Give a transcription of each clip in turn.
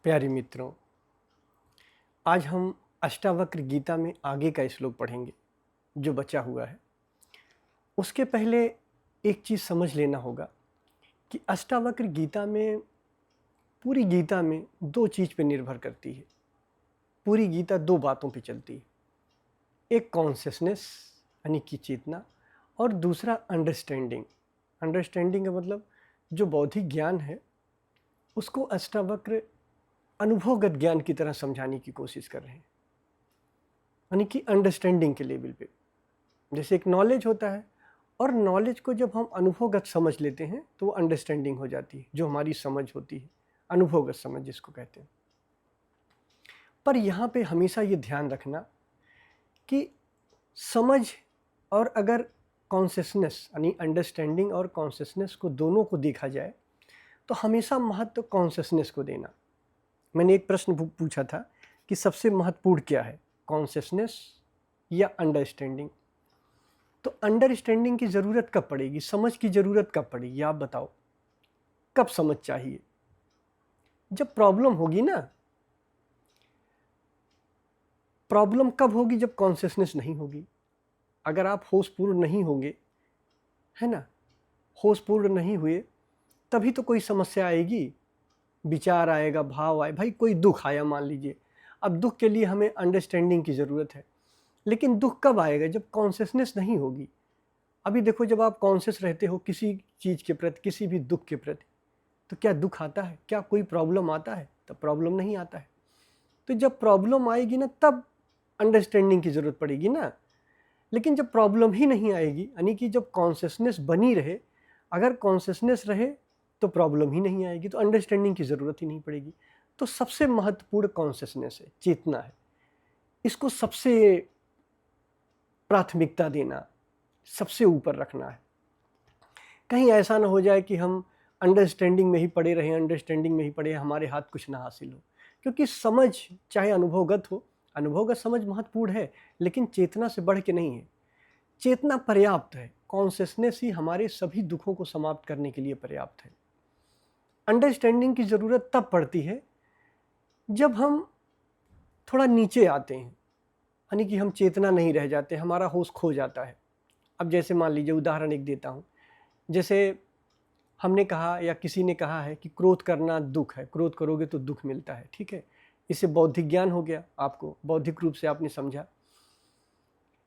प्यारे मित्रों, आज हम अष्टावक्र गीता में आगे का श्लोक पढ़ेंगे जो बचा हुआ है। उसके पहले एक चीज़ समझ लेना होगा कि अष्टावक्र गीता में पूरी गीता में दो चीज़ पे निर्भर करती है। पूरी गीता दो बातों पे चलती है। एक कॉन्शियसनेस यानी कि चेतना, और दूसरा अंडरस्टैंडिंग। अंडरस्टैंडिंग का मतलब जो बौद्धिक ज्ञान है उसको अष्टावक्र अनुभवगत ज्ञान की तरह समझाने की कोशिश कर रहे हैं, यानी कि अंडरस्टैंडिंग के लेवल पे। जैसे एक नॉलेज होता है, और नॉलेज को जब हम अनुभवगत समझ लेते हैं तो वो अंडरस्टैंडिंग हो जाती है, जो हमारी समझ होती है, अनुभवगत समझ जिसको कहते हैं। पर यहाँ पे हमेशा ये ध्यान रखना कि समझ और अगर कॉन्शियसनेस यानी अंडरस्टैंडिंग और कॉन्शियसनेस को दोनों को देखा जाए तो हमेशा महत्व कॉन्शियसनेस को देना। मैंने एक प्रश्न पूछा था कि सबसे महत्वपूर्ण क्या है, कॉन्शियसनेस या अंडरस्टैंडिंग। तो अंडरस्टैंडिंग की ज़रूरत कब पड़ेगी, समझ की ज़रूरत कब पड़ेगी, आप बताओ। कब समझ चाहिए? जब प्रॉब्लम होगी ना। प्रॉब्लम कब होगी? जब कॉन्शियसनेस नहीं होगी। अगर आप होशपूर्ण नहीं होंगे, है ना, होशपूर्ण नहीं हुए तभी तो कोई समस्या आएगी, विचार आएगा, भाव आए। भाई कोई दुख आया मान लीजिए, अब दुख के लिए हमें अंडरस्टैंडिंग की ज़रूरत है। लेकिन दुख कब आएगा? जब कॉन्शियसनेस नहीं होगी। अभी देखो, जब आप कॉन्शियस रहते हो किसी चीज़ के प्रति, किसी भी दुख के प्रति, तो क्या दुख आता है? क्या कोई प्रॉब्लम आता है? तब प्रॉब्लम नहीं आता है। तो जब प्रॉब्लम आएगी ना, तब अंडरस्टैंडिंग की ज़रूरत पड़ेगी ना। लेकिन जब प्रॉब्लम ही नहीं आएगी, यानी कि जब कॉन्शियसनेस बनी रहे, अगर कॉन्शियसनेस रहे तो प्रॉब्लम ही नहीं आएगी, तो अंडरस्टैंडिंग की ज़रूरत ही नहीं पड़ेगी। तो सबसे महत्वपूर्ण कॉन्शियसनेस है, चेतना है। इसको सबसे प्राथमिकता देना, सबसे ऊपर रखना है। कहीं ऐसा ना हो जाए कि हम अंडरस्टैंडिंग में ही पड़े रहें, अंडरस्टैंडिंग में ही पड़े, हमारे हाथ कुछ ना हासिल हो। क्योंकि समझ चाहे अनुभवगत हो, अनुभवगत समझ महत्वपूर्ण है, लेकिन चेतना से बढ़ के नहीं है। चेतना पर्याप्त है, कॉन्शियसनेस ही हमारे सभी दुखों को समाप्त करने के लिए पर्याप्त है। अंडरस्टैंडिंग की ज़रूरत तब पड़ती है जब हम थोड़ा नीचे आते हैं, यानी कि हम चेतना नहीं रह जाते, हमारा होश खो जाता है। अब जैसे मान लीजिए, उदाहरण एक देता हूँ। जैसे हमने कहा या किसी ने कहा है कि क्रोध करना दुख है, क्रोध करोगे तो दुख मिलता है, ठीक है। इससे बौद्धिक ज्ञान हो गया, आपको बौद्धिक रूप से आपने समझा।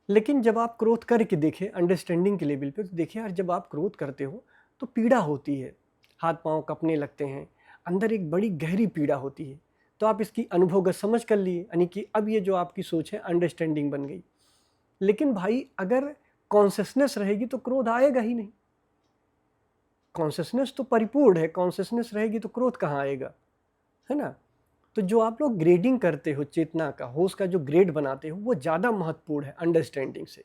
लेकिन जब आप क्रोध करके देखें अंडरस्टैंडिंग के लेवल पे, तो देखिए यार, जब आप क्रोध करते हो तो पीड़ा होती है, हाथ पांव कँपने लगते हैं, अंदर एक बड़ी गहरी पीड़ा होती है। तो आप इसकी अनुभवगत समझ कर लिए, यानी कि अब ये जो आपकी सोच है अंडरस्टैंडिंग बन गई। लेकिन भाई अगर कॉन्शियसनेस रहेगी तो क्रोध आएगा ही नहीं। कॉन्शियसनेस तो परिपूर्ण है, कॉन्शियसनेस रहेगी तो क्रोध कहाँ आएगा, है ना। तो जो आप लोग ग्रेडिंग करते हो चेतना का, होश का जो ग्रेड बनाते हो, वो ज़्यादा महत्वपूर्ण है अंडरस्टैंडिंग से।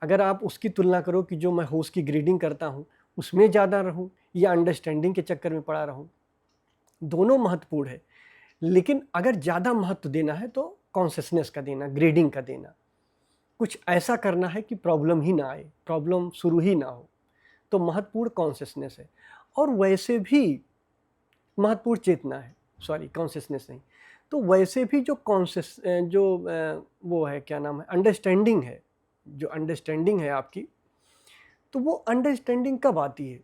अगर आप उसकी तुलना करो कि जो मैं होश की ग्रेडिंग करता हूँ उसमें ज़्यादा रहूँ या अंडरस्टैंडिंग के चक्कर में पड़ा रहूँ, दोनों महत्वपूर्ण है। लेकिन अगर ज़्यादा महत्व देना है तो कॉन्शियसनेस का देना, ग्रेडिंग का देना। कुछ ऐसा करना है कि प्रॉब्लम ही ना आए, प्रॉब्लम शुरू ही ना हो, तो महत्वपूर्ण कॉन्शियसनेस है। और वैसे भी महत्वपूर्ण चेतना है, सॉरी कॉन्शियसनेस नहीं। तो वैसे भी जो वो है, क्या नाम है, अंडरस्टैंडिंग है, जो अंडरस्टैंडिंग है आपकी, तो वो अंडरस्टैंडिंग कब आती है?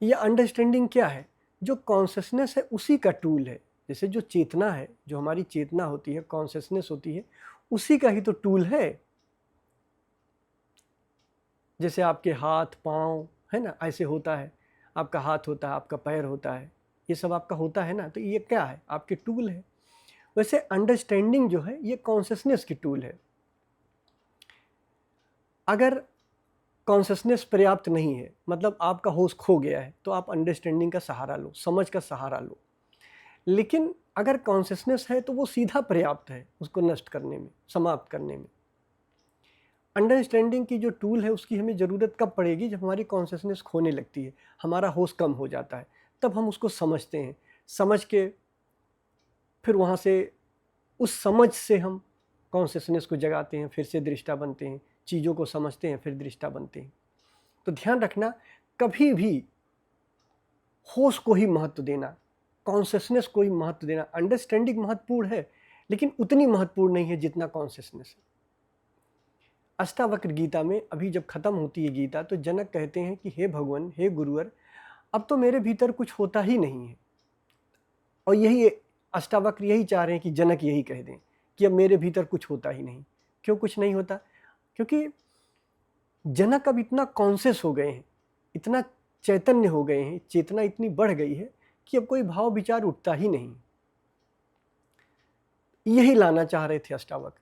या अंडरस्टैंडिंग क्या है? जो कॉन्शियसनेस है उसी का टूल है। जैसे जो चेतना है, जो हमारी चेतना होती है, कॉन्शियसनेस होती है, उसी का ही तो टूल है। जैसे आपके हाथ पाँव, है ना, ऐसे होता है, आपका हाथ होता है, आपका पैर होता है, ये सब आपका होता है ना, तो ये क्या है? आपके टूल है। वैसे अंडरस्टैंडिंग जो है ये कॉन्शियसनेस की टूल है। अगर कॉन्शियसनेस पर्याप्त नहीं है, मतलब आपका होश खो गया है, तो आप अंडरस्टैंडिंग का सहारा लो, समझ का सहारा लो। लेकिन अगर कॉन्शियसनेस है तो वो सीधा पर्याप्त है उसको नष्ट करने में, समाप्त करने में। अंडरस्टैंडिंग की जो टूल है उसकी हमें ज़रूरत कब पड़ेगी? जब हमारी कॉन्शियसनेस खोने लगती है, हमारा होश कम हो जाता है, तब हम उसको समझते हैं। समझ के फिर वहाँ से, उस समझ से हम कॉन्शियसनेस को जगाते हैं, फिर से दृष्टा बनते हैं, चीज़ों को समझते हैं, फिर दृष्टा बनते हैं। तो ध्यान रखना, कभी भी होश को ही महत्व देना, कॉन्शियसनेस को ही महत्व देना। अंडरस्टैंडिंग महत्वपूर्ण है लेकिन उतनी महत्वपूर्ण नहीं है जितना कॉन्शियसनेस है। अष्टावक्र गीता में अभी जब खत्म होती है गीता, तो जनक कहते हैं कि हे भगवान, हे गुरुवर, अब तो मेरे भीतर कुछ होता ही नहीं है। और यही अष्टावक्र यही चाह रहे हैं कि जनक यही कह दें कि अब मेरे भीतर कुछ होता ही नहीं। क्यों कुछ नहीं होता? क्योंकि जनक अब इतना कॉन्शियस हो गए हैं, इतना चैतन्य हो गए हैं, चेतना इतनी बढ़ गई है कि अब कोई भाव विचार उठता ही नहीं। यही लाना चाह रहे थे अष्टावक्र।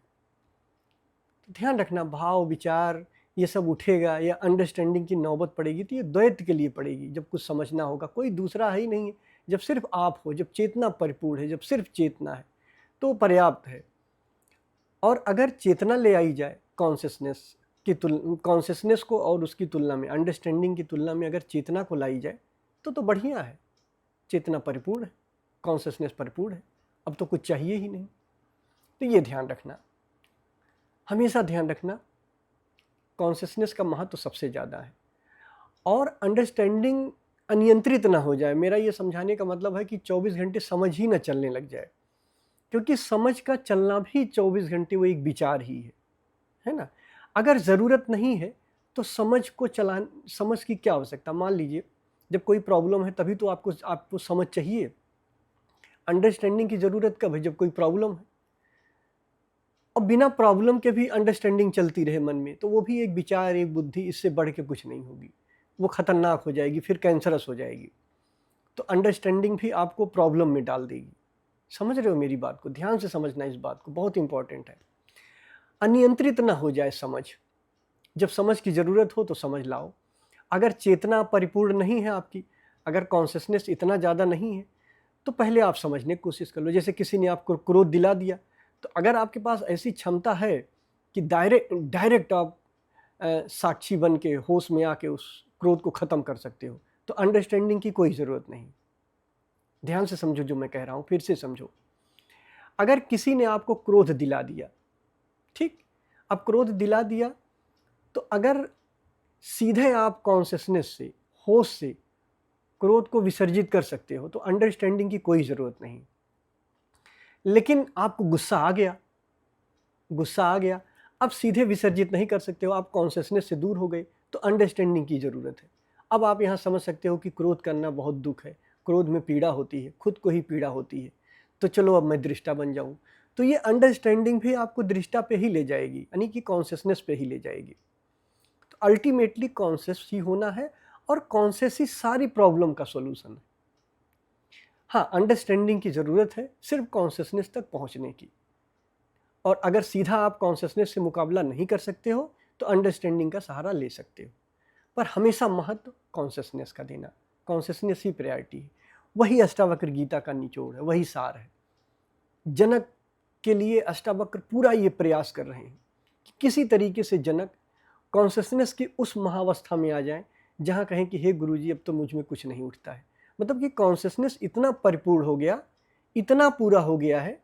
तो ध्यान रखना, भाव विचार ये सब उठेगा या अंडरस्टैंडिंग की नौबत पड़ेगी तो ये द्वैत के लिए पड़ेगी, जब कुछ समझना होगा। कोई दूसरा है ही नहीं है। जब सिर्फ आप हो, जब चेतना परिपूर्ण है, जब सिर्फ चेतना है, तो पर्याप्त है। और अगर चेतना ले आई जाए कॉन्शियसनेस को और उसकी तुलना में, अंडरस्टैंडिंग की तुलना में अगर चेतना को लाई जाए तो बढ़िया है। चेतना परिपूर्ण है, कॉन्शियसनेस परिपूर्ण है, अब तो कुछ चाहिए ही नहीं। तो ये ध्यान रखना, हमेशा ध्यान रखना, कॉन्शियसनेस का महत्व तो सबसे ज़्यादा है। और अंडरस्टैंडिंग अनियंत्रित ना हो जाए। मेरा ये समझाने का मतलब है कि 24 घंटे समझ ही ना चलने लग जाए, क्योंकि समझ का चलना भी 24 घंटे वो एक विचार ही है ना। अगर ज़रूरत नहीं है तो समझ की क्या आवश्यकता। मान लीजिए जब कोई प्रॉब्लम है तभी तो आपको समझ चाहिए। अंडरस्टैंडिंग की ज़रूरत कब है? जब कोई प्रॉब्लम है। और बिना प्रॉब्लम के भी अंडरस्टैंडिंग चलती रहे मन में, तो वो भी एक विचार, एक बुद्धि, इससे बढ़ के कुछ नहीं होगी। वो खतरनाक हो जाएगी, फिर कैंसरस हो जाएगी। तो अंडरस्टैंडिंग भी आपको प्रॉब्लम में डाल देगी। समझ रहे हो मेरी बात को? ध्यान से समझना इस बात को, बहुत इंपॉर्टेंट है। अनियंत्रित ना हो जाए समझ। जब समझ की ज़रूरत हो तो समझ लाओ। अगर चेतना परिपूर्ण नहीं है आपकी, अगर कॉन्शियसनेस इतना ज़्यादा नहीं है, तो पहले आप समझने की कोशिश कर लो। जैसे किसी ने आपको क्रोध दिला दिया, तो अगर आपके पास ऐसी क्षमता है कि डायरेक्ट आप साक्षी बन के होश में आके उस क्रोध को ख़त्म कर सकते हो, तो अंडरस्टैंडिंग की कोई ज़रूरत नहीं। ध्यान से समझो जो मैं कह रहा हूँ, फिर से समझो। अगर किसी ने आपको क्रोध दिला दिया, ठीक, अब क्रोध दिला दिया, तो अगर सीधे आप कॉन्शियसनेस से, होश से क्रोध को विसर्जित कर सकते हो, तो अंडरस्टैंडिंग की कोई ज़रूरत नहीं। लेकिन आपको गुस्सा आ गया, अब सीधे विसर्जित नहीं कर सकते हो, आप कॉन्शियसनेस से दूर हो गए, तो अंडरस्टैंडिंग की ज़रूरत है। अब आप यहाँ समझ सकते हो कि क्रोध करना बहुत दुख है, क्रोध में पीड़ा होती है, खुद को ही पीड़ा होती है, तो चलो अब मैं दृष्टा बन जाऊँ। तो ये अंडरस्टैंडिंग भी आपको दृष्टा पे ही ले जाएगी, यानी कि कॉन्शियसनेस पे ही ले जाएगी। तो अल्टीमेटली कॉन्शियस ही होना है, और कॉन्शियस ही सारी प्रॉब्लम का सॉल्यूशन है। हाँ, अंडरस्टैंडिंग की ज़रूरत है सिर्फ कॉन्शियसनेस तक पहुँचने की। और अगर सीधा आप कॉन्शियसनेस से मुकाबला नहीं कर सकते हो तो अंडरस्टैंडिंग का सहारा ले सकते हो, पर हमेशा महत्व कॉन्शियसनेस का देना। कॉन्शियसनेस ही प्रायोरिटी है। वही अष्टावक्र गीता का निचोड़ है, वही सार है। जनक के लिए अष्टावक्र पूरा ये प्रयास कर रहे हैं कि किसी तरीके से जनक कॉन्शियसनेस की उस महावस्था में आ जाएं जहाँ कहें कि हे गुरुजी, अब तो मुझ में कुछ नहीं उठता है। मतलब कि कॉन्शियसनेस इतना परिपूर्ण हो गया, इतना पूरा हो गया है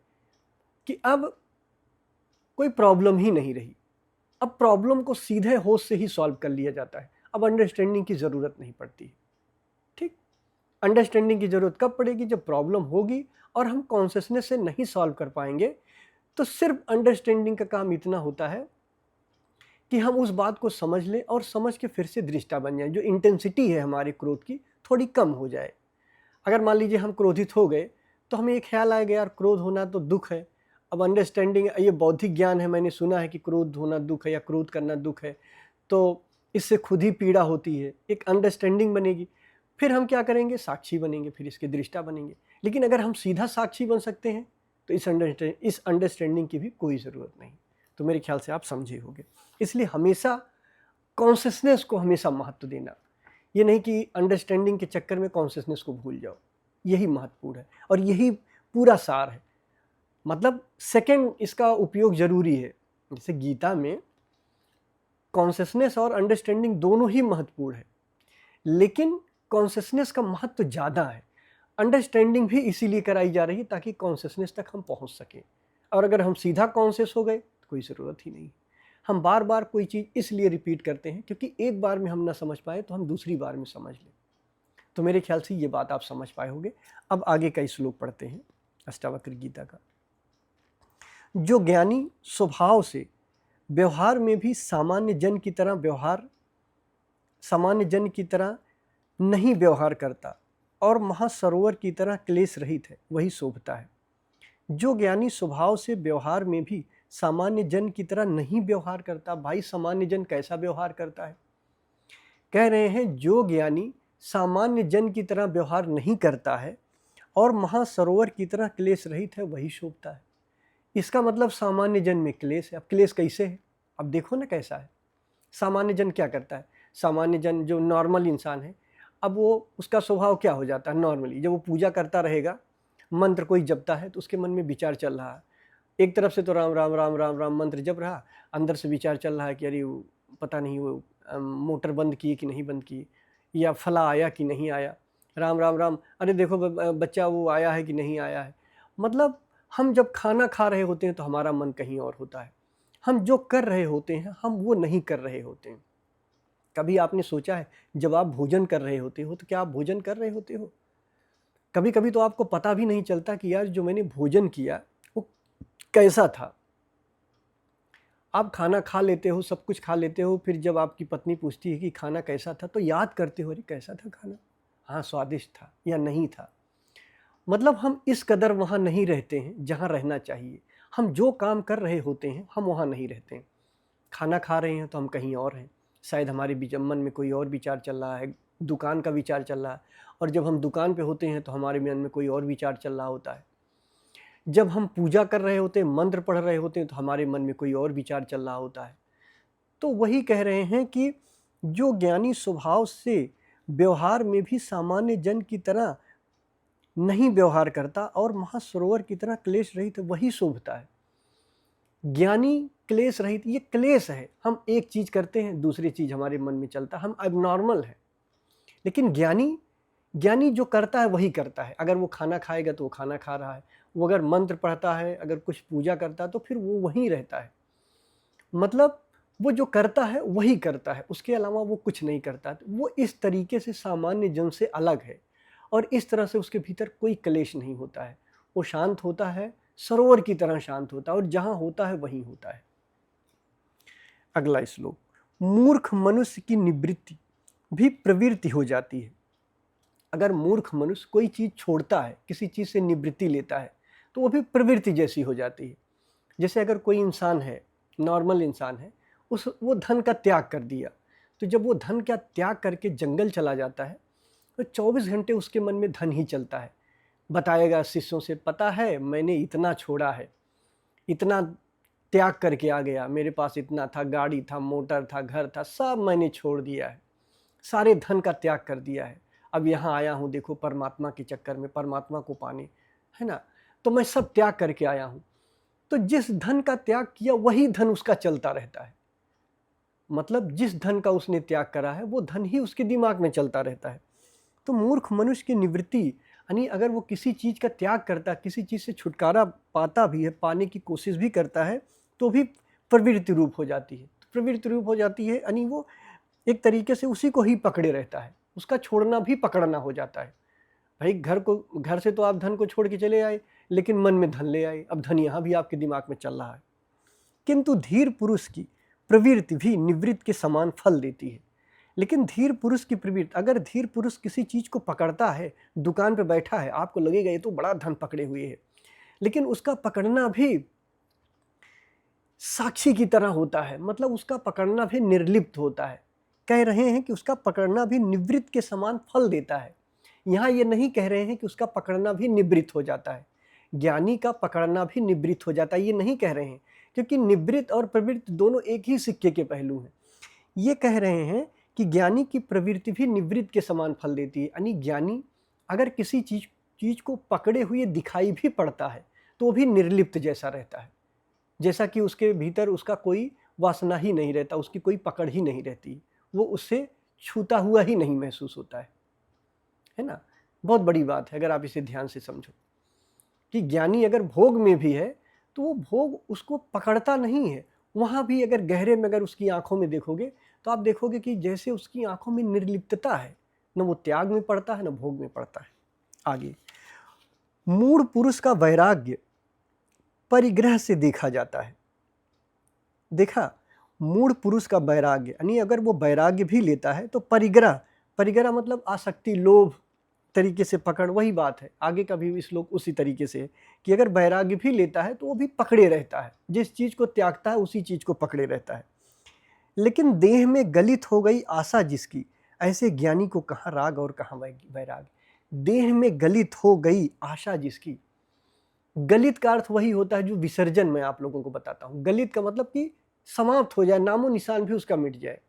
कि अब कोई प्रॉब्लम ही नहीं रही। अब प्रॉब्लम को सीधे होश से ही सॉल्व कर लिया जाता है। अब अंडरस्टैंडिंग की ज़रूरत नहीं पड़ती। ठीक, अंडरस्टैंडिंग की ज़रूरत कब पड़ेगी? जब प्रॉब्लम होगी और हम कॉन्शियसनेस से नहीं सॉल्व कर पाएंगे, तो सिर्फ अंडरस्टैंडिंग का काम इतना होता है कि हम उस बात को समझ लें और समझ के फिर से दृष्टा बन जाए। जो इंटेंसिटी है हमारे क्रोध की थोड़ी कम हो जाए। अगर मान लीजिए हम क्रोधित हो गए, तो हमें एक ख्याल आएगा यार क्रोध होना तो दुख है। अब अंडरस्टैंडिंग, ये बौद्धिक ज्ञान है, मैंने सुना है कि क्रोध होना दुख है या क्रोध करना दुख है, तो इससे खुद ही पीड़ा होती है। एक अंडरस्टैंडिंग बनेगी, फिर हम क्या करेंगे? साक्षी बनेंगे, फिर इसके दृष्टा बनेंगे। लेकिन अगर हम सीधा साक्षी बन सकते हैं तो इस अंडरस्टैंडिंग की भी कोई ज़रूरत नहीं। तो मेरे ख्याल से आप समझे होंगे। इसलिए हमेशा कॉन्शियसनेस को हमेशा महत्व देना, ये नहीं कि अंडरस्टैंडिंग के चक्कर में कॉन्शियसनेस को भूल जाओ। यही महत्वपूर्ण है और यही पूरा सार है। मतलब सेकंड इसका उपयोग जरूरी है। जैसे गीता में कॉन्शियसनेस और अंडरस्टैंडिंग दोनों ही महत्वपूर्ण है, लेकिन कॉन्शियसनेस का महत्व ज़्यादा है। अंडरस्टैंडिंग भी इसीलिए कराई जा रही है ताकि कॉन्शियसनेस तक हम पहुंच सकें। और अगर हम सीधा कॉन्शियस हो गए तो कोई ज़रूरत ही नहीं। हम बार बार कोई चीज़ इसलिए रिपीट करते हैं क्योंकि एक बार में हम ना समझ पाए तो हम दूसरी बार में समझ लें। तो मेरे ख्याल से ये बात आप समझ पाए होंगे। अब आगे का श्लोक पढ़ते हैं अष्टावक्र गीता का। जो ज्ञानी स्वभाव से व्यवहार में भी सामान्य जन की तरह नहीं व्यवहार करता और महासरोवर की तरह क्लेश रहित है, वही शोभता है। जो ज्ञानी स्वभाव से व्यवहार में भी सामान्य जन की तरह नहीं व्यवहार करता। भाई सामान्य जन कैसा व्यवहार करता है? कह रहे हैं जो ज्ञानी सामान्य जन की तरह व्यवहार नहीं करता है और महासरोवर की तरह क्लेश रहित है, वही शोभता है। इसका मतलब सामान्य जन में क्लेश है। अब क्लेश कैसे है? अब देखो ना कैसा है। सामान्य जन क्या करता है? सामान्य जन जो नॉर्मल इंसान है, अब वो उसका स्वभाव क्या हो जाता है? नॉर्मली जब वो पूजा करता रहेगा, मंत्र कोई जपता है तो उसके मन में विचार चल रहा है, एक तरफ से तो राम राम राम राम राम मंत्र जप रहा, अंदर से विचार चल रहा है कि अरे पता नहीं वो मोटर बंद की कि नहीं बंद की, या फला आया कि नहीं आया, राम राम राम, अरे देखो बच्चा वो आया है कि नहीं आया है। मतलब हम जब खाना खा रहे होते हैं तो हमारा मन कहीं और होता है, हम जो कर रहे होते हैं हम वो नहीं कर रहे होते हैं। कभी आपने सोचा है जब आप भोजन कर रहे होते हो तो क्या आप भोजन कर रहे होते हो? कभी कभी तो आपको पता भी नहीं चलता कि यार जो मैंने भोजन किया वो कैसा था। आप खाना खा लेते हो, सब कुछ खा लेते हो, फिर जब आपकी पत्नी पूछती है कि खाना कैसा था तो याद करते हो, अरे कैसा था खाना, हाँ स्वादिष्ट था या नहीं था। मतलब हम इस कदर वहाँ नहीं रहते हैं जहाँ रहना चाहिए। हम जो काम कर रहे होते हैं हम वहाँ नहीं रहते हैं। खाना खा रहे हैं तो हम कहीं और हैं, शायद हमारे मन में कोई और विचार चल रहा है, दुकान का विचार चल रहा है, और जब हम दुकान पे होते हैं तो हमारे मन में कोई और विचार चल रहा होता है। जब हम पूजा कर रहे होते हैं, मंत्र पढ़ रहे होते हैं तो हमारे मन में कोई और विचार चल रहा होता है। तो वही कह रहे हैं कि जो ज्ञानी स्वभाव से व्यवहार में भी सामान्य जन की तरह नहीं व्यवहार करता और महासरोवर की तरह क्लेश रहित, वही शोभता है। ज्ञानी क्लेश रहित, ये क्लेश है, हम एक चीज करते हैं दूसरी चीज हमारे मन में चलता है, हम अब नॉर्मल है। लेकिन ज्ञानी जो करता है वही करता है। अगर वो खाना खाएगा तो वो खाना खा रहा है, वो अगर मंत्र पढ़ता है, अगर कुछ पूजा करता है तो फिर वो वहीं रहता है। मतलब वो जो करता है वही करता है, उसके अलावा वो कुछ नहीं करता। वो इस तरीके से सामान्य जन से अलग है और इस तरह से उसके भीतर कोई क्लेश नहीं होता है। वो शांत होता है, सरोवर की तरह शांत होता है, और जहां होता है वहीं होता है। अगला श्लोक, मूर्ख मनुष्य की निवृत्ति भी प्रवृत्ति हो जाती है। अगर मूर्ख मनुष्य कोई चीज छोड़ता है, किसी चीज से निवृत्ति लेता है, तो वो भी प्रवृत्ति जैसी हो जाती है। जैसे अगर कोई इंसान है, नॉर्मल इंसान है, वो धन का त्याग कर दिया, तो जब वो धन का त्याग करके जंगल चला जाता है तो 24 घंटे उसके मन में धन ही चलता है। बताएगा शिष्यों से, पता है मैंने इतना छोड़ा है, इतना त्याग करके आ गया, मेरे पास इतना था, गाड़ी था, मोटर था, घर था, सब मैंने छोड़ दिया है, सारे धन का त्याग कर दिया है। अब यहाँ आया हूँ, देखो परमात्मा के चक्कर में, परमात्मा को पाने, है ना, तो मैं सब त्याग करके आया हूँ। तो जिस धन का त्याग किया वही धन उसका चलता रहता है। मतलब जिस धन का उसने त्याग करा है वो धन ही उसके दिमाग में चलता रहता है। तो मूर्ख मनुष्य की निवृत्ति, यानी अगर वो किसी चीज़ का त्याग करता है, किसी चीज़ से छुटकारा पाता भी है, पाने की कोशिश भी करता है, तो भी प्रवृत्ति रूप हो जाती है। तो प्रवृत्ति रूप हो जाती है यानी वो एक तरीके से उसी को ही पकड़े रहता है, उसका छोड़ना भी पकड़ना हो जाता है। भाई घर से तो आप धन को छोड़ के चले आए, लेकिन मन में धन ले आए, अब धन यहाँ भी आपके दिमाग में चल रहा है। किंतु धीर पुरुष की प्रवृत्ति भी निवृत्त के समान फल देती है। लेकिन धीर पुरुष की प्रवृत्ति, अगर धीर पुरुष किसी चीज को पकड़ता है, दुकान पे बैठा है, आपको लगेगा ये तो बड़ा धन पकड़े हुए है, लेकिन उसका पकड़ना भी साक्षी की तरह होता है, मतलब उसका पकड़ना भी निर्लिप्त होता है। कह रहे हैं कि उसका पकड़ना भी निवृत्त के समान फल देता है। यहाँ ये नहीं कह रहे हैं कि उसका पकड़ना भी निवृत्त हो जाता है, ज्ञानी का पकड़ना भी निवृत्त हो जाता है, ये नहीं कह रहे हैं, क्योंकि निवृत्त और प्रवृत्त दोनों एक ही सिक्के के पहलू हैं। ये कह रहे हैं कि ज्ञानी की प्रवृत्ति भी निवृत्त के समान फल देती है, यानी ज्ञानी अगर किसी चीज को पकड़े हुए दिखाई भी पड़ता है तो भी निर्लिप्त जैसा रहता है, जैसा कि उसके भीतर उसका कोई वासना ही नहीं रहता, उसकी कोई पकड़ ही नहीं रहती, वो उससे छूता हुआ ही नहीं महसूस होता है ना। बहुत बड़ी बात है अगर आप इसे ध्यान से समझो कि ज्ञानी अगर भोग में भी है तो वो भोग उसको पकड़ता नहीं है। वहाँ भी अगर गहरे में अगर उसकी आंखों में देखोगे तो आप देखोगे कि जैसे उसकी आंखों में निर्लिप्तता है, न वो त्याग में पड़ता है न भोग में पड़ता है। आगे, मूढ़ पुरुष का वैराग्य परिग्रह से देखा जाता है। देखा, मूढ़ पुरुष का वैराग्य यानी अगर वो वैराग्य भी लेता है तो परिग्रह, परिग्रह मतलब आसक्ति, लोभ तरीके से पकड़, वही बात है। आगे का भी श्लोक उसी तरीके से है कि अगर वैराग्य भी लेता है तो वो भी पकड़े रहता है, जिस चीज को त्यागता है उसी चीज को पकड़े रहता है। लेकिन देह में गलित हो गई आशा जिसकी, ऐसे ज्ञानी को कहाँ राग और कहाँ वैराग। देह में गलित हो गई आशा जिसकी, गलित का अर्थ वही होता है जो विसर्जन मैं आप लोगों को बताता हूँ। गलित का मतलब कि समाप्त हो जाए, नामो निशान भी उसका मिट जाए।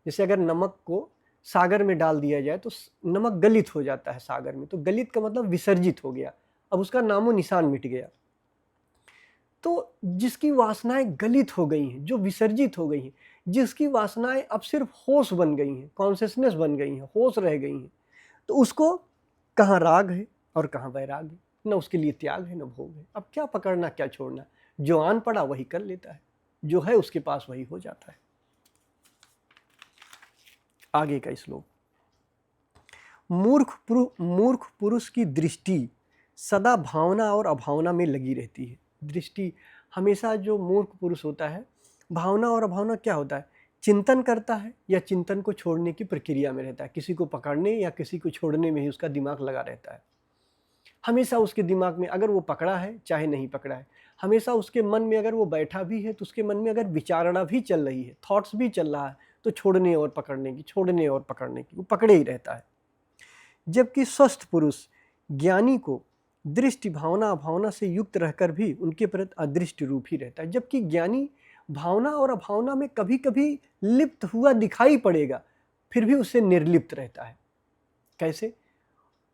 जैसे अगर नमक को सागर में डाल दिया जाए तो नमक गलित हो जाता है सागर में, तो गलित का मतलब विसर्जित हो गया, अब उसका नामो निशान मिट गया। तो जिसकी वासनाएं गलित हो गई हैं, जो विसर्जित हो गई हैं, जिसकी वासनाएं अब सिर्फ होश बन गई हैं, कॉन्शियसनेस बन गई हैं, होश रह गई हैं, तो उसको कहाँ राग है और कहाँ वैराग है, न उसके लिए त्याग है न भोग है। अब क्या पकड़ना क्या छोड़ना, जो आन पड़ा वही कर लेता है, जो है उसके पास वही हो जाता है। आगे का श्लोक, मूर्ख पुरुष की दृष्टि सदा भावना और अभावना में लगी रहती है। दृष्टि हमेशा, जो मूर्ख पुरुष होता है, भावना और अभावना क्या होता है, चिंतन करता है या चिंतन को छोड़ने की प्रक्रिया में रहता है, किसी को पकड़ने या किसी को छोड़ने में ही उसका दिमाग लगा रहता है। हमेशा उसके दिमाग में, अगर वो पकड़ा है चाहे नहीं पकड़ा है, हमेशा उसके मन में अगर वो बैठा भी है तो उसके मन में अगर विचारणा भी चल रही है, थॉट्स भी चल रहा है, तो छोड़ने और पकड़ने की, छोड़ने और पकड़ने की, वो पकड़े ही रहता है। जबकि स्वस्थ पुरुष ज्ञानी को दृष्टि भावना अभावना से युक्त रहकर भी उनके प्रति अदृष्टि रूप ही रहता है। जबकि ज्ञानी भावना और अभावना में कभी कभी लिप्त हुआ दिखाई पड़ेगा, फिर भी उससे निर्लिप्त रहता है। कैसे?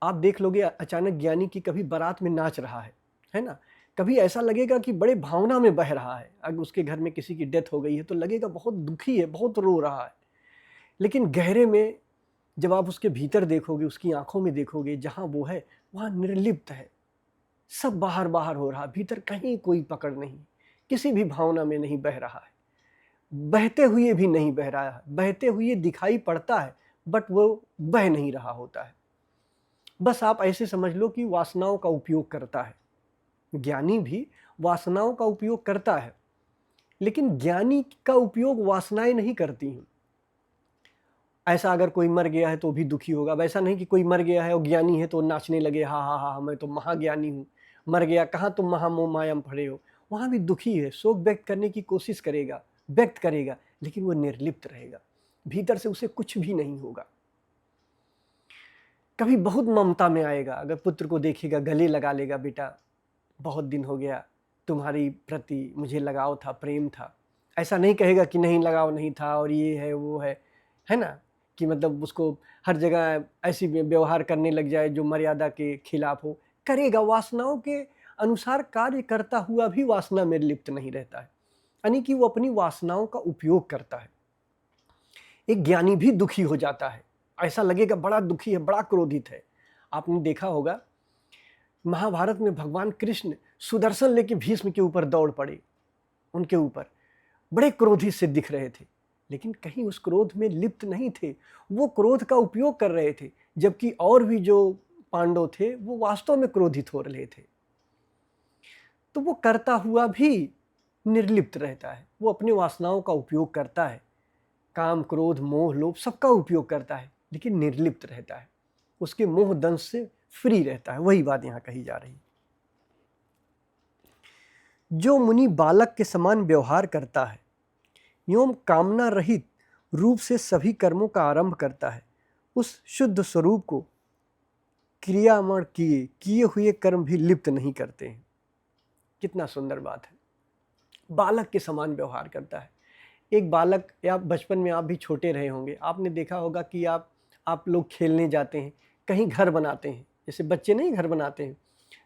आप देख लोगे, अचानक ज्ञानी की कभी बारात में नाच रहा है ना, कभी ऐसा लगेगा कि बड़े भावना में बह रहा है। अगर उसके घर में किसी की डेथ हो गई है तो लगेगा बहुत दुखी है, बहुत रो रहा है। लेकिन गहरे में जब आप उसके भीतर देखोगे, उसकी आंखों में देखोगे, जहां वो है वहां निर्लिप्त है, सब बाहर बाहर हो रहा, भीतर कहीं कोई पकड़ नहीं, किसी भी भावना में नहीं बह रहा है, बहते हुए भी नहीं बह रहा है, बहते हुए दिखाई पड़ता है बट वो बह नहीं रहा होता है। बस आप ऐसे समझ लो कि वासनाओं का उपयोग करता है। ज्ञानी भी वासनाओं का उपयोग करता है, लेकिन ज्ञानी का उपयोग वासनाएं नहीं करती हैं। ऐसा अगर कोई मर गया है तो भी दुखी होगा, वैसा नहीं कि कोई मर गया है और ज्ञानी है तो नाचने लगे, हा हा हा मैं तो महाज्ञानी हूँ, मर गया कहाँ तुम महामोह माया में पड़े हो। वहाँ भी दुखी है, शोक व्यक्त करने की कोशिश करेगा, व्यक्त करेगा, लेकिन वो निर्लिप्त रहेगा, भीतर से उसे कुछ भी नहीं होगा। कभी बहुत ममता में आएगा, अगर पुत्र को देखेगा गले लगा लेगा, बेटा बहुत दिन हो गया, तुम्हारी प्रति मुझे लगाव था, प्रेम था। ऐसा नहीं कहेगा कि नहीं लगाव नहीं था और ये है वो है ना, कि मतलब उसको हर जगह ऐसी व्यवहार करने लग जाए जो मर्यादा के खिलाफ हो। करेगा, वासनाओं के अनुसार कार्य करता हुआ भी वासना में लिप्त नहीं रहता है, यानी कि वो अपनी वासनाओं का उपयोग करता है। एक ज्ञानी भी दुखी हो जाता है, ऐसा लगेगा बड़ा दुखी है, बड़ा क्रोधित है। आपने देखा होगा महाभारत में भगवान कृष्ण सुदर्शन लेके भीष्म के ऊपर दौड़ पड़े, उनके ऊपर बड़े क्रोधित से दिख रहे थे, लेकिन कहीं उस क्रोध में लिप्त नहीं थे, वो क्रोध का उपयोग कर रहे थे। जबकि और भी जो पांडव थे वो वास्तव में क्रोधित हो रहे थे। तो वो करता हुआ भी निर्लिप्त रहता है, वो अपनी वासनाओं का उपयोग करता है, काम क्रोध मोह लोभ सबका उपयोग करता है, लेकिन निर्लिप्त रहता है, उसके मोह दंश से फ्री रहता है। वही बात यहाँ कही जा रही है। जो मुनि बालक के समान व्यवहार करता है एवं कामना रहित रूप से सभी कर्मों का आरंभ करता है, उस शुद्ध स्वरूप को क्रियामण किए हुए कर्म भी लिप्त नहीं करते हैं। कितना सुंदर बात है, बालक के समान व्यवहार करता है। एक बालक, या बचपन में आप भी छोटे रहे होंगे, आपने देखा होगा कि आप लोग खेलने जाते हैं, कहीं घर बनाते हैं, जैसे बच्चे नहीं घर बनाते हैं,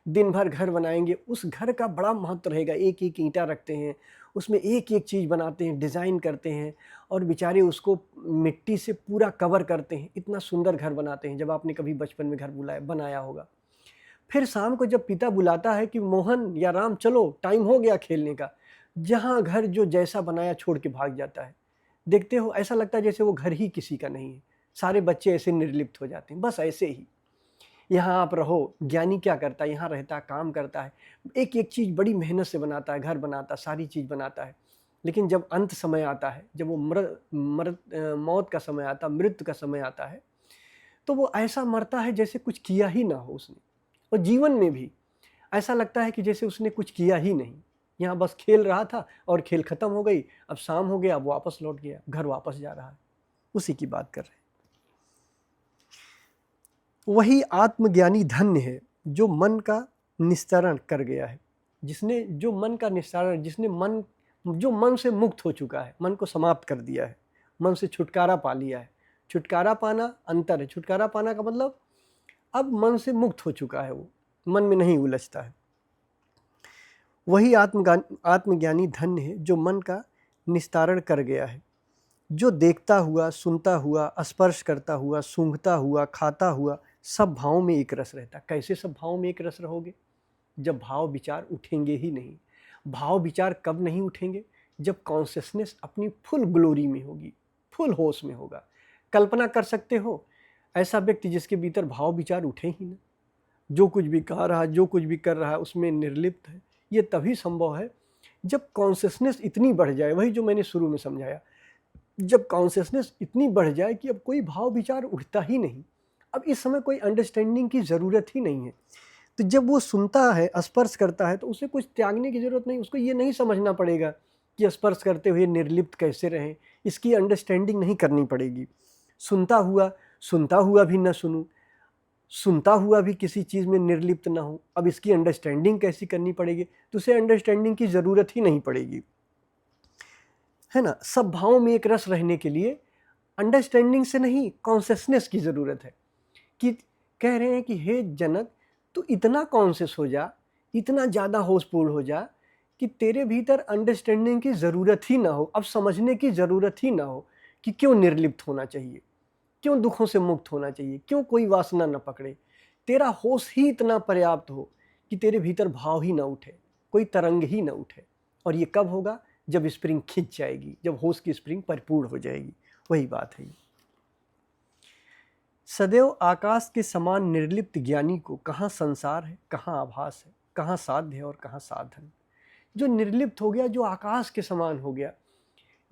दिन भर घर बनाएंगे, उस घर का बड़ा महत्व रहेगा, एक एक ईंटा रखते हैं, उसमें एक एक चीज़ बनाते हैं, डिज़ाइन करते हैं और बेचारे उसको मिट्टी से पूरा कवर करते हैं, इतना सुंदर घर बनाते हैं। जब आपने कभी बचपन में घर बनाया होगा, फिर शाम को जब पिता बुलाता है कि मोहन या राम चलो टाइम हो गया खेलने का, जहाँ घर जो जैसा बनाया छोड़ के भाग जाता है। देखते हो, ऐसा लगता है जैसे वो घर ही किसी का नहीं है, सारे बच्चे ऐसे निर्लिप्त हो जाते हैं, बस ऐसे ही। यहाँ आप रहो, ज्ञानी क्या करता है, यहाँ रहता है, काम करता है, एक एक चीज़ बड़ी मेहनत से बनाता है, घर बनाता है, सारी चीज़ बनाता है। लेकिन जब अंत समय आता है, जब वो मौत का समय आता है, मृत्यु का समय आता है, तो वो ऐसा मरता है जैसे कुछ किया ही ना हो उसने। और जीवन में भी ऐसा लगता है कि जैसे उसने कुछ किया ही नहीं, यहाँ बस खेल रहा था और खेल खत्म हो गई, अब शाम हो गया, अब वापस लौट गया, घर वापस जा रहा है। उसी की बात कर रहे हैं। वही आत्मज्ञानी धन्य है जो मन का निस्तारण कर गया है, जिसने जो मन का निस्तारण, जो मन से मुक्त हो चुका है, मन को समाप्त कर दिया है, मन से छुटकारा पा लिया है। छुटकारा पाना अंतर है। छुटकारा पाना का मतलब अब मन से मुक्त हो चुका है, वो मन में नहीं उलझता है। वही आत्मज्ञानी धन्य है जो मन का निस्तारण कर गया है, जो देखता हुआ, सुनता हुआ, स्पर्श करता हुआ, सूंघता हुआ, खाता हुआ सब भावों में एक रस रहता। कैसे सब भावों में एक रस रहोगे? जब भाव विचार उठेंगे ही नहीं। भाव विचार कब नहीं उठेंगे? जब कॉन्शियसनेस अपनी फुल ग्लोरी में होगी, फुल होश में होगा। कल्पना कर सकते हो ऐसा व्यक्ति जिसके भीतर भाव विचार उठे ही ना, जो कुछ भी कह रहा है, जो कुछ भी कर रहा है उसमें निर्लिप्त है। ये तभी संभव है जब कॉन्शियसनेस इतनी बढ़ जाए, वही जो मैंने शुरू में समझाया, जब कॉन्शियसनेस इतनी बढ़ जाए कि अब कोई भाव विचार उठता ही नहीं, अब इस समय कोई अंडरस्टैंडिंग की ज़रूरत ही नहीं है। तो जब वो सुनता है, स्पर्श करता है, तो उसे कुछ त्यागने की ज़रूरत नहीं। उसको ये नहीं समझना पड़ेगा कि स्पर्श करते हुए निर्लिप्त कैसे रहें, इसकी अंडरस्टैंडिंग नहीं करनी पड़ेगी। सुनता हुआ भी न सुनूं, सुनता हुआ भी किसी चीज़ में निर्लिप्त ना हो, अब इसकी अंडरस्टैंडिंग कैसी करनी पड़ेगी? तो उसे अंडरस्टैंडिंग की ज़रूरत ही नहीं पड़ेगी, है ना। सब भावों में एक रस रहने के लिए अंडरस्टैंडिंग से नहीं, कॉन्शियसनेस की ज़रूरत है। कि कह रहे हैं कि हे जनक, तू इतना कॉन्शियस हो जा, इतना ज़्यादा होशपूर्ण हो जा कि तेरे भीतर अंडरस्टैंडिंग की ज़रूरत ही ना हो, अब समझने की ज़रूरत ही ना हो कि क्यों निर्लिप्त होना चाहिए, क्यों दुखों से मुक्त होना चाहिए, क्यों कोई वासना न पकड़े। तेरा होश ही इतना पर्याप्त हो कि तेरे भीतर भाव ही ना उठे, कोई तरंग ही ना उठे। और ये कब होगा? जब स्प्रिंग खिंच जाएगी, जब होश की स्प्रिंग परिपूर्ण हो जाएगी। वही बात है। सदैव आकाश के समान निर्लिप्त ज्ञानी को कहाँ संसार है, कहाँ आभास है, कहाँ साध्य है और कहाँ साधन। जो निर्लिप्त हो गया, जो आकाश के समान हो गया,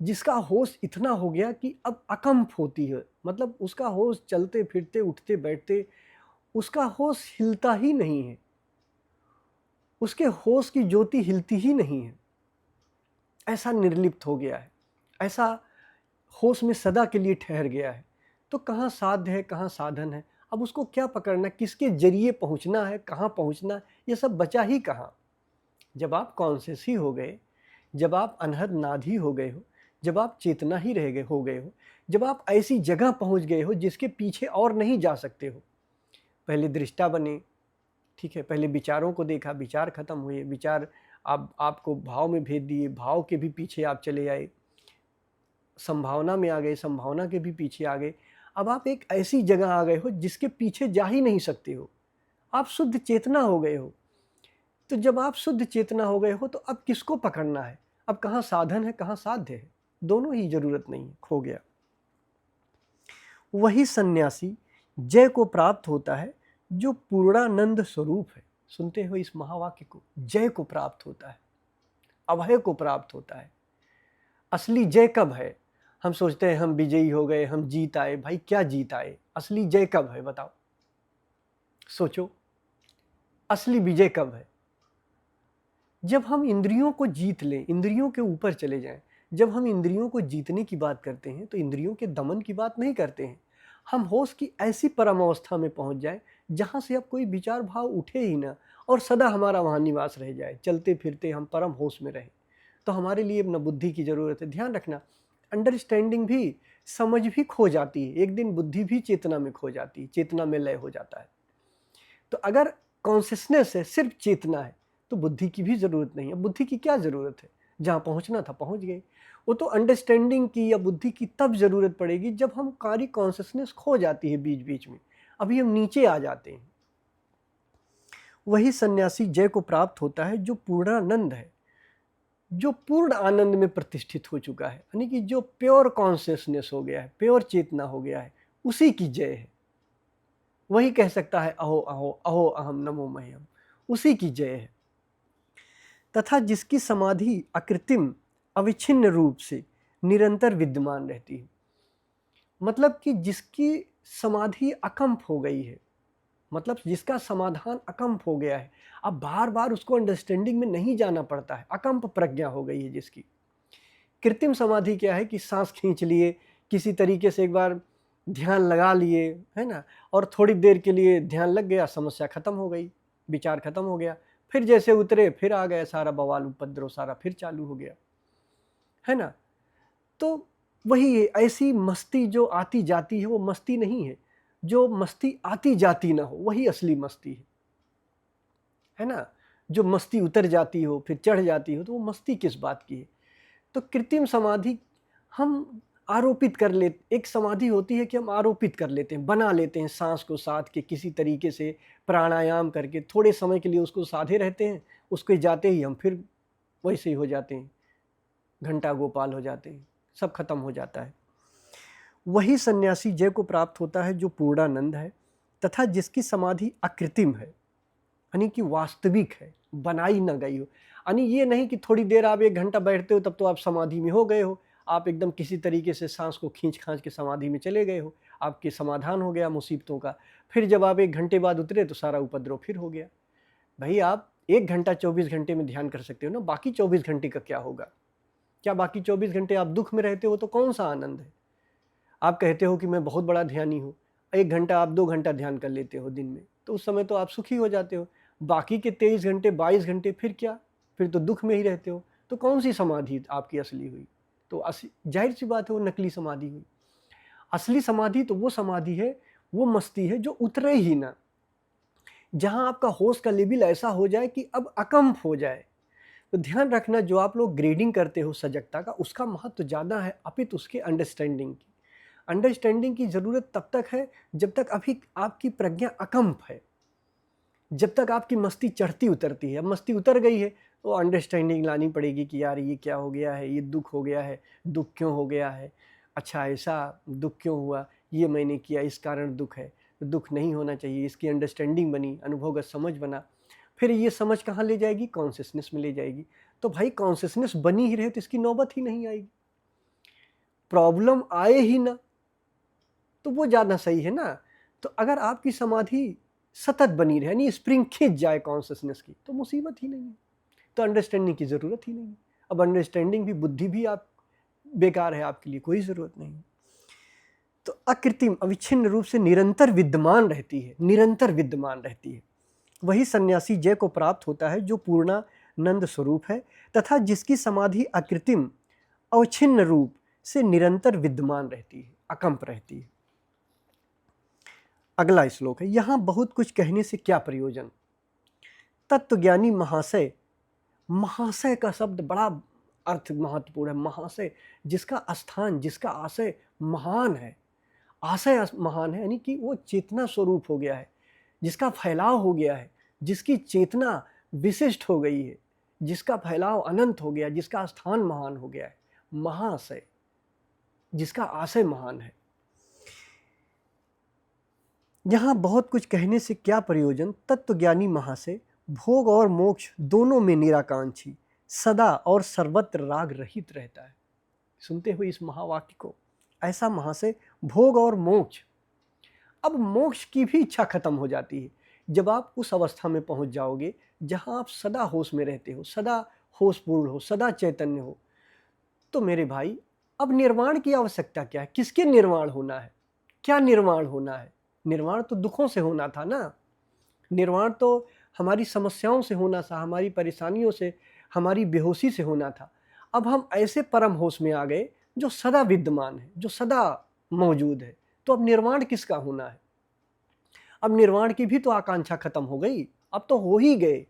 जिसका होश इतना हो गया कि अब अकंप होती है, मतलब उसका होश चलते फिरते, उठते बैठते, उसका होश हिलता ही नहीं है, उसके होश की ज्योति हिलती ही नहीं है। ऐसा निर्लिप्त हो गया है, ऐसा होश में सदा के लिए ठहर गया है। तो कहाँ साध्य है, कहाँ साधन है? अब उसको क्या पकड़ना, किसके जरिए पहुँचना है, कहाँ पहुँचना है, ये सब बचा ही कहाँ। जब आप कॉन्शियस ही हो गए, जब आप अनहद नाद ही हो गए हो, जब आप चेतना ही हो गए हो, जब आप ऐसी जगह पहुँच गए हो जिसके पीछे और नहीं जा सकते हो। पहले दृष्टा बने, ठीक है, पहले विचारों को देखा, विचार खत्म हुए, विचार आपको भाव में भेज दिए, भाव के भी पीछे आप चले आए, संभावना में आ गए, संभावना के भी पीछे आ गए। अब आप एक ऐसी जगह आ गए हो जिसके पीछे जा ही नहीं सकते हो, आप शुद्ध चेतना हो गए हो। तो जब आप शुद्ध चेतना हो गए हो तो अब किसको पकड़ना है? अब कहाँ साधन है, कहाँ साध्य है? दोनों ही जरूरत नहीं है, खो गया। वही सन्यासी जय को प्राप्त होता है जो पूर्णानंद स्वरूप है। सुनते हो इस महावाक्य को? जय को प्राप्त होता है, अभय को प्राप्त होता है। असली जय कब है? हम सोचते हैं हम विजयी हो गए, हम जीत आए। भाई क्या जीत आए? असली जय कब है बताओ? सोचो, असली विजय कब है? जब हम इंद्रियों को जीत लें, इंद्रियों के ऊपर चले जाएं। जब हम इंद्रियों को जीतने की बात करते हैं तो इंद्रियों के दमन की बात नहीं करते हैं। हम होश की ऐसी परम अवस्था में पहुंच जाएं जहां से अब कोई विचार भाव उठे ही ना और सदा हमारा वहां निवास रह जाए, चलते फिरते हम परम होश में रहें। तो हमारे लिए न बुद्धि की जरूरत है। ध्यान रखना, अंडरस्टैंडिंग भी, समझ भी खो जाती है, एक दिन बुद्धि भी चेतना में खो जाती है, चेतना में लय हो जाता है। तो अगर कॉन्शियसनेस है, सिर्फ चेतना है, तो बुद्धि की भी जरूरत नहीं है। बुद्धि की क्या जरूरत है? जहाँ पहुँचना था पहुँच गए। वो तो अंडरस्टैंडिंग की या बुद्धि की तब जरूरत पड़ेगी जब हम कारी कॉन्शियसनेस खो जाती है बीच बीच में, अभी हम नीचे आ जाते हैं। वही सन्यासी जय को प्राप्त होता है जो पूर्णानंद है, जो पूर्ण आनंद में प्रतिष्ठित हो चुका है, यानी कि जो प्योर कॉन्शियसनेस हो गया है, प्योर चेतना हो गया है, उसी की जय है। वही कह सकता है अहो अहो अहो अहम नमो मह्यम, उसी की जय है। तथा जिसकी समाधि अकृत्रिम अविच्छिन्न रूप से निरंतर विद्यमान रहती है, मतलब कि जिसकी समाधि अकंप हो गई है, मतलब जिसका समाधान अकंप हो गया है, अब बार बार उसको अंडरस्टैंडिंग में नहीं जाना पड़ता है, अकंप प्रज्ञा हो गई है जिसकी। कृत्रिम समाधि क्या है कि सांस खींच लिए, किसी तरीके से एक बार ध्यान लगा लिए, है ना, और थोड़ी देर के लिए ध्यान लग गया, समस्या खत्म हो गई, विचार खत्म हो गया, फिर जैसे उतरे फिर आ गया सारा बवाल उपद्रव, सारा फिर चालू हो गया, है ना। तो वही है, ऐसी मस्ती जो आती जाती है वो मस्ती नहीं है, जो मस्ती आती जाती ना हो वही असली मस्ती है ना। जो मस्ती उतर जाती हो फिर चढ़ जाती हो तो वो मस्ती किस बात की है। तो कृत्रिम समाधि हम आरोपित कर लेते, एक समाधि होती है कि हम आरोपित कर लेते हैं, बना लेते हैं सांस को साध के, किसी तरीके से प्राणायाम करके थोड़े समय के लिए उसको साधे रहते हैं, उसके जाते ही हम फिर वैसे ही हो जाते हैं, घंटा गोपाल हो जाते हैं, सब खत्म हो जाता है। वही सन्यासी जय को प्राप्त होता है जो पूर्णानंद है तथा जिसकी समाधि अकृत्रिम है, यानी कि वास्तविक है, बनाई न गई हो। यानी ये नहीं कि थोड़ी देर आप 1 घंटा बैठते हो तब तो आप समाधि में हो गए हो, आप एकदम किसी तरीके से सांस को खींच खांच के समाधि में चले गए हो, आपके समाधान हो गया मुसीबतों का। फिर जब आप 1 घंटे बाद उतरे तो सारा उपद्रव फिर हो गया। भाई आप 1 घंटा 24 घंटे में ध्यान कर सकते हो ना, बाकी 24 घंटे का क्या होगा? क्या बाकी 24 घंटे आप दुख में रहते हो तो कौन सा आनंद है? आप कहते हो कि मैं बहुत बड़ा ध्यानी हूँ, 1 घंटा आप 2 घंटा ध्यान कर लेते हो दिन में, तो उस समय तो आप सुखी हो जाते हो। बाकी के 23 घंटे 22 घंटे फिर क्या? फिर तो दुख में ही रहते हो। तो कौन सी समाधि आपकी असली हुई? तो जाहिर सी बात है वो नकली समाधि हुई। असली समाधि तो वो समाधि है, वो मस्ती है जो उतरे ही ना, जहां आपका होश का लेवल ऐसा हो जाए कि अब अकंप हो जाए। तो ध्यान रखना, जो आप लोग ग्रेडिंग करते हो सजगता का, उसका महत्व ज़्यादा है अपितु उसके अंडरस्टैंडिंग की। अंडरस्टैंडिंग की ज़रूरत तब तक है जब तक अभी आपकी प्रज्ञा अकंप है, जब तक आपकी मस्ती चढ़ती उतरती है। अब मस्ती उतर गई है तो अंडरस्टैंडिंग लानी पड़ेगी कि यार ये क्या हो गया है, ये दुख हो गया है, दुख क्यों हो गया है, अच्छा ऐसा दुख क्यों हुआ, ये मैंने किया इस कारण दुख है, तो दुख नहीं होना चाहिए, इसकी अंडरस्टैंडिंग बनी, अनुभवगत समझ बना। फिर ये समझ कहाँ ले जाएगी? कॉन्शियसनेस में ले जाएगी। तो भाई कॉन्शियसनेस बनी ही रहे तो इसकी नौबत ही नहीं आएगी, प्रॉब्लम आए ही ना, तो वो ज़्यादा सही है ना। तो अगर आपकी समाधि सतत बनी रहे, यानी स्प्रिंग खींच जाए कॉन्शियसनेस की, तो मुसीबत ही नहीं है, तो अंडरस्टैंडिंग की ज़रूरत ही नहीं है। अब अंडरस्टैंडिंग भी, बुद्धि भी आप बेकार है, आपके लिए कोई ज़रूरत नहीं। तो अकृत्रिम अविच्छिन्न रूप से निरंतर विद्यमान रहती है, निरंतर विद्यमान रहती है। वही सन्यासी जय को प्राप्त होता है जो पूर्णानंद स्वरूप है तथा जिसकी समाधि अकृत्रिम अवच्छिन्न रूप से निरंतर विद्यमान रहती है, अकंप रहती है। अगला श्लोक है, यहां बहुत कुछ कहने से क्या प्रयोजन। तत्वज्ञानी महाशय, महाशय का शब्द बड़ा अर्थ महत्वपूर्ण है। महाशय, जिसका स्थान, जिसका आशय महान है, आशय महान है, यानी कि वो चेतना स्वरूप हो गया है, जिसका फैलाव हो गया है, जिसकी चेतना विशिष्ट हो गई है, जिसका फैलाव अनंत हो गया, जिसका स्थान महान हो गया है, महाशय, जिसका आशय महान है। यहाँ बहुत कुछ कहने से क्या प्रयोजन। तत्वज्ञानी महाशय भोग और मोक्ष दोनों में निराकांक्षी, सदा और सर्वत्र राग रहित रहता है। सुनते हुए इस महावाक्य को, ऐसा महाशय भोग और मोक्ष, अब मोक्ष की भी इच्छा खत्म हो जाती है जब आप उस अवस्था में पहुंच जाओगे जहां आप सदा होश में रहते हो, सदा होशपूर्ण हो, सदा चैतन्य हो। तो मेरे भाई, अब निर्वाण की आवश्यकता क्या है? किसके निर्वाण होना है? क्या निर्वाण होना है? निर्वाण तो दुखों से होना था ना, निर्वाण तो हमारी समस्याओं से होना था, हमारी परेशानियों से, हमारी बेहोशी से होना था। अब हम ऐसे परम होश में आ गए जो सदा विद्यमान है, जो सदा मौजूद है। तो अब निर्वाण किसका होना है? अब निर्वाण की भी तो आकांक्षा खत्म हो गई, अब तो हो ही गए।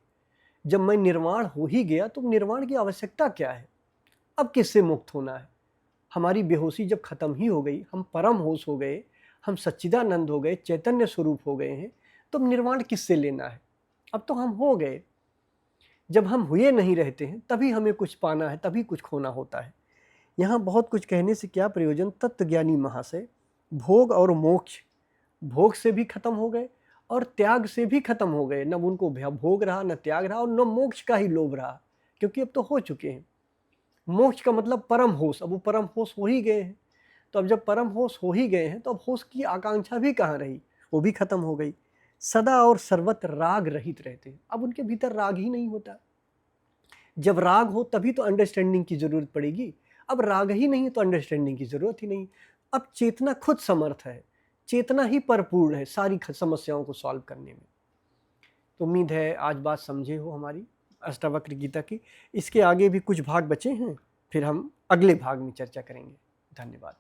जब मैं निर्वाण हो ही गया तो निर्वाण की आवश्यकता क्या है? अब किससे मुक्त होना है? हमारी बेहोशी जब खत्म ही हो गई, हम परम होश हो गए, हम सच्चिदानंद हो गए, चैतन्य स्वरूप हो गए हैं, तो निर्वाण किससे लेना है? अब तो हम हो गए। जब हम हुए नहीं रहते हैं तभी हमें कुछ पाना है, तभी कुछ खोना होता है। यहाँ बहुत कुछ कहने से क्या प्रयोजन। तत्वज्ञानी महाशय भोग और मोक्ष, भोग से भी खत्म हो गए और त्याग से भी खत्म हो गए। न उनको भोग रहा, न त्याग रहा, और न मोक्ष का ही लोभ रहा, क्योंकि अब तो हो चुके हैं। मोक्ष का मतलब परम होश, अब वो परम होश हो ही गए हैं। तो अब जब परम होश हो ही गए हैं तो अब होश की आकांक्षा भी कहाँ रही, वो भी खत्म हो गई। सदा और सर्वत्र राग रहित रहते हैं, अब उनके भीतर राग ही नहीं होता। जब राग हो तभी तो अंडरस्टैंडिंग की जरूरत पड़ेगी, अब राग ही नहीं तो अंडरस्टैंडिंग की जरूरत ही नहीं। अब चेतना खुद समर्थ है, चेतना ही परिपूर्ण है सारी समस्याओं को सॉल्व करने में। तो उम्मीद है आज बात समझे हो हमारी अष्टावक्र गीता की। इसके आगे भी कुछ भाग बचे हैं, फिर हम अगले भाग में चर्चा करेंगे। धन्यवाद।